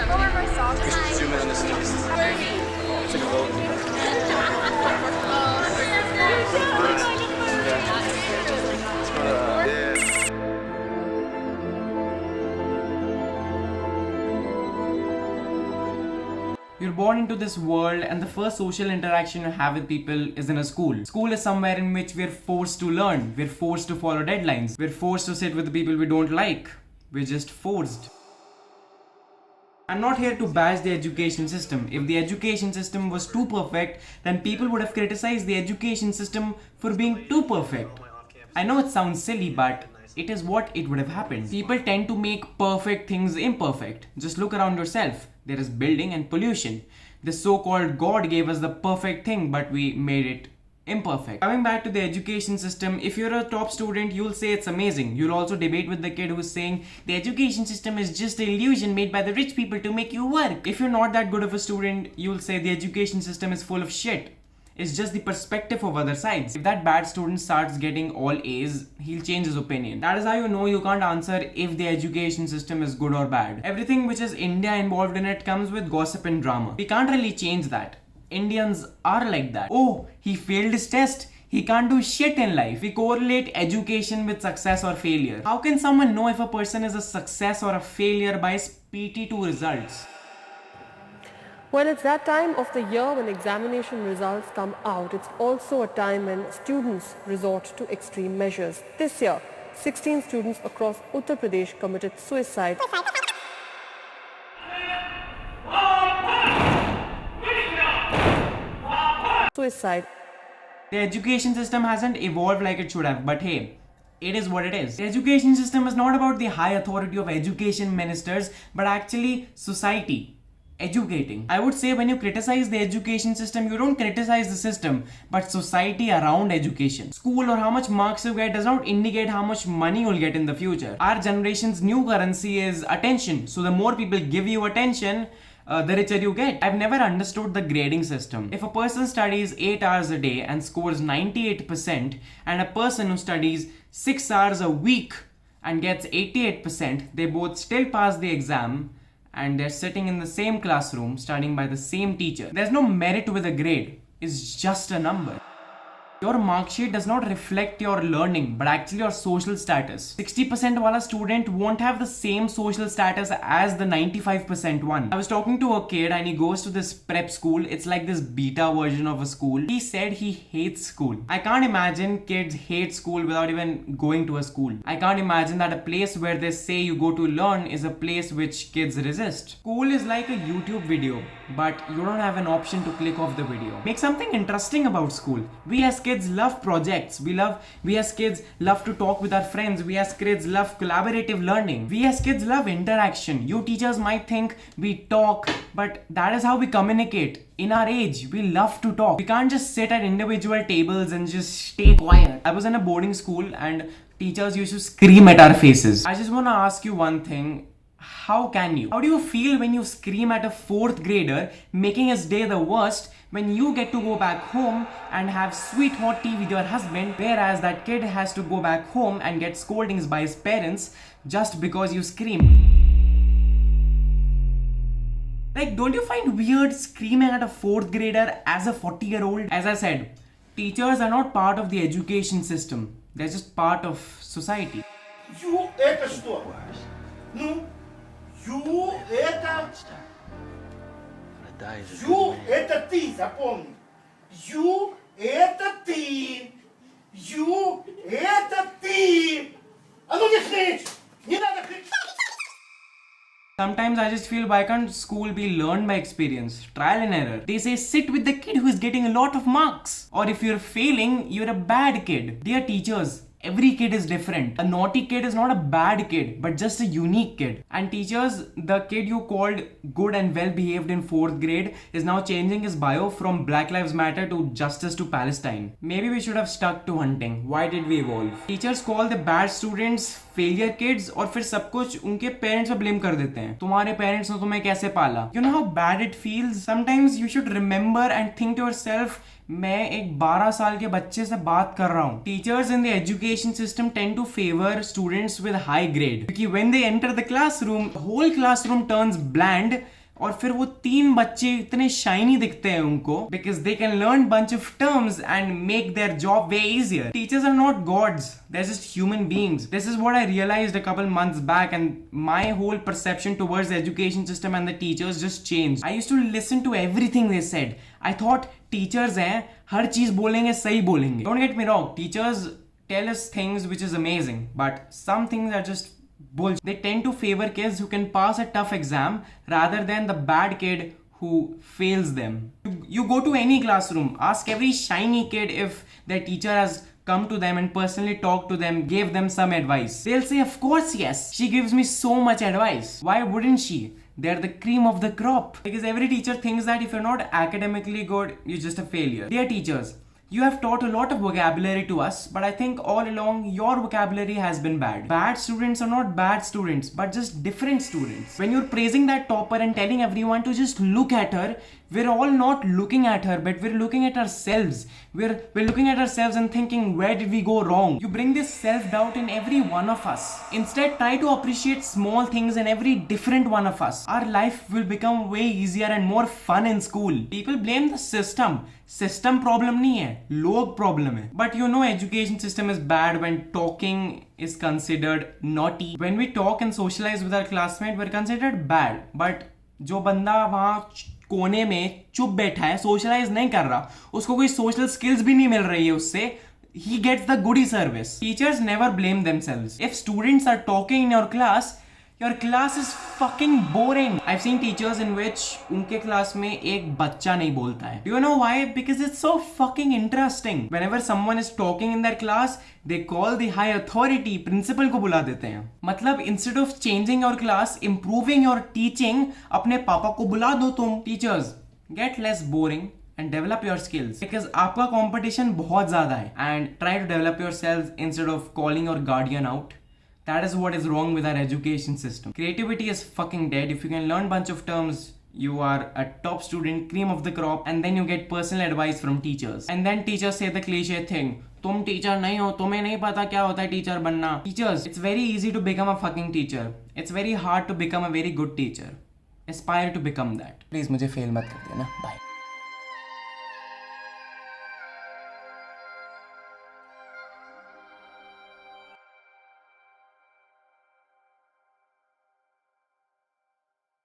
What were my socks? We should zoom in on this face. Take a vote. You're born into this world, and the first social interaction you have with people is in a school. School is somewhere in which we're forced to learn, we're forced to follow deadlines, we're forced to sit with the people we don't like. We're just forced. I'm not here to bash the education system. If the education system was too perfect, then people would have criticized the education system for being too perfect. I know it sounds silly, but it is what it would have happened. People tend to make perfect things imperfect. Just look around yourself. There is building and pollution. The so-called God gave us the perfect thing, but we made it imperfect. Coming back to the education system, if you're a top student, you'll say it's amazing. You'll also debate with the kid who's saying the education system is just an illusion made by the rich people to make you work. If you're not that good of a student, you'll say the education system is full of shit. It's just the perspective of other sides. If that bad student starts getting all A's, he'll change his opinion. That is how you know you can't answer if the education system is good or bad. Everything which is India involved in it comes with gossip and drama. We can't really change that. Indians are like that. Oh, he failed his test. He can't do shit in life. We correlate education with success or failure. How can someone know if a person is a success or a failure by his PT2 results? Well, it's that time of the year when examination results come out. It's also a time when students resort to extreme measures. This year, 16 students across Uttar Pradesh committed suicide. The education system hasn't evolved like it should have, but hey, it is what it is. The education system is not about the high authority of education ministers, but actually society. Educating. I would say when you criticize the education system, you don't criticize the system, but society around education. School or how much marks you get does not indicate how much money you'll get in the future. Our generation's new currency is attention. So the more people give you attention, the richer you get. I've never understood the grading system. If a person studies 8 hours a day and scores 98%, and a person who studies 6 hours a week and gets 88%, they both still pass the exam, and they're sitting in the same classroom studying by the same teacher. There's no merit with a grade. It's just a number. Your mark sheet does not reflect your learning, but actually your social status. 60% wala student won't have the same social status as the 95% one. I was talking to a kid and he goes to this prep school. It's like this beta version of a school. He said he hates school. I can't imagine kids hate school without even going to a school. I can't imagine that a place where they say you go to learn is a place which kids resist. School is like a YouTube video, but you don't have an option to click off the video. Make something interesting about school. We as kids love projects. We as kids love to talk with our friends. We as kids love collaborative learning. We as kids love interaction. You teachers might think we talk, but that is how we communicate. In our age, we love to talk. We can't just sit at individual tables and just stay quiet. I was in a boarding school and teachers used to scream at our faces. I just want to ask you one thing. How can you? How do you feel when you scream at a 4th grader, making his day the worst, when you get to go back home and have sweet hot tea with your husband, whereas that kid has to go back home and get scoldings by his parents just because you scream? Like, don't you find weird screaming at a 4th grader as a 40-year-old? As I said, teachers are not part of the education system. They're just part of society. You это что? Ну, you это... You это ты, запомни. You это ты. You это ты. А ну не кричь! Не надо кричать! Sometimes I just feel, why can't school be learned by experience? Trial and error. They say sit with the kid who is getting a lot of marks. Or if you're failing, you're a bad kid. Dear teachers, every kid is different. A naughty kid is not a bad kid, but just a unique kid. And teachers, the kid you called good and well behaved in 4th grade is now changing his bio from Black Lives Matter to Justice to Palestine. Maybe we should have stuck to hunting. Why did we evolve? Teachers call the bad students failure kids और फिर सब कुछ उनके parents पे blame कर देते हैं. तुम्हारे पेरेंट्स ने तुम्हें कैसे पाला. You know how bad it feels? Sometimes you should remember and think to yourself, मैं एक 12 साल के बच्चे से बात कर रहा हूँ. Teachers in the education system tend to favor students with high grade क्योंकि when they enter the classroom, the whole classroom turns bland और फिर वो 3 बच्चे इतने शाइनी दिखते हैं उनको because they can learn bunch of terms and make their job way easier. Teachers are not gods, they're just human beings. This is what I realized a couple months back and my whole perception towards the education system and the teachers just changed. I used to listen to everything they said. I thought teachers हैं हर चीज बोलेंगे सही बोलेंगे. Don't get me wrong, teachers tell us things which is amazing but some things are just bullshit. They tend to favor kids who can pass a tough exam rather than the bad kid who fails them. You go to any classroom, ask every shiny kid if their teacher has come to them and personally talked to them, gave them some advice. They'll say, of course, yes. She gives me so much advice. Why wouldn't she? They're the cream of the crop. Because every teacher thinks that if you're not academically good, you're just a failure. Dear teachers, you have taught a lot of vocabulary to us, but I think all along your vocabulary has been bad. Bad students are not bad students, but just different students. When you're praising that topper and telling everyone to just look at her, we're all not looking at her, but we're looking at ourselves. We're looking at ourselves and thinking, where did we go wrong? You bring this self-doubt in every one of us. Instead, try to appreciate small things in every different one of us. Our life will become way easier and more fun in school. People blame the system. System problem नहीं है, लोग problem है. But you know education system is bad when talking is considered naughty. When we talk and socialize with our classmate, we're considered bad. But जो बंदा वहाँ कोने में चुप बैठा है, socialize नहीं कर रहा, उसको कोई social skills भी नहीं मिल रही है उससे, he gets the goodie service. Teachers never blame themselves. If students are talking in your class is fucking boring. I've seen teachers in which उनके क्लास में एक बच्चा नहीं बोलता है. Do you know why? Because it's so fucking interesting. Whenever someone is talking in their class, they call the high authority, principal को बुला देते हैं. मतलब instead of changing your class, improving your teaching, अपने पापा को बुला दो तुम. Teachers, get less boring and develop your skills. Because आपका competition बहुत ज़्यादा है. And try to develop yourselves instead of calling your guardian out. That is what is wrong with our education system. Creativity is fucking dead. If you can learn bunch of terms, you are a top student, cream of the crop, and then you get personal advice from teachers. And then teachers say the cliche thing, तुम teacher नहीं हो, तुम्हें नहीं पता क्या होता है teacher बनना. Teachers, it's very easy to become a fucking teacher. It's very hard to become a very good teacher. Aspire to become that. Please मुझे fail मत कर देना. Bye.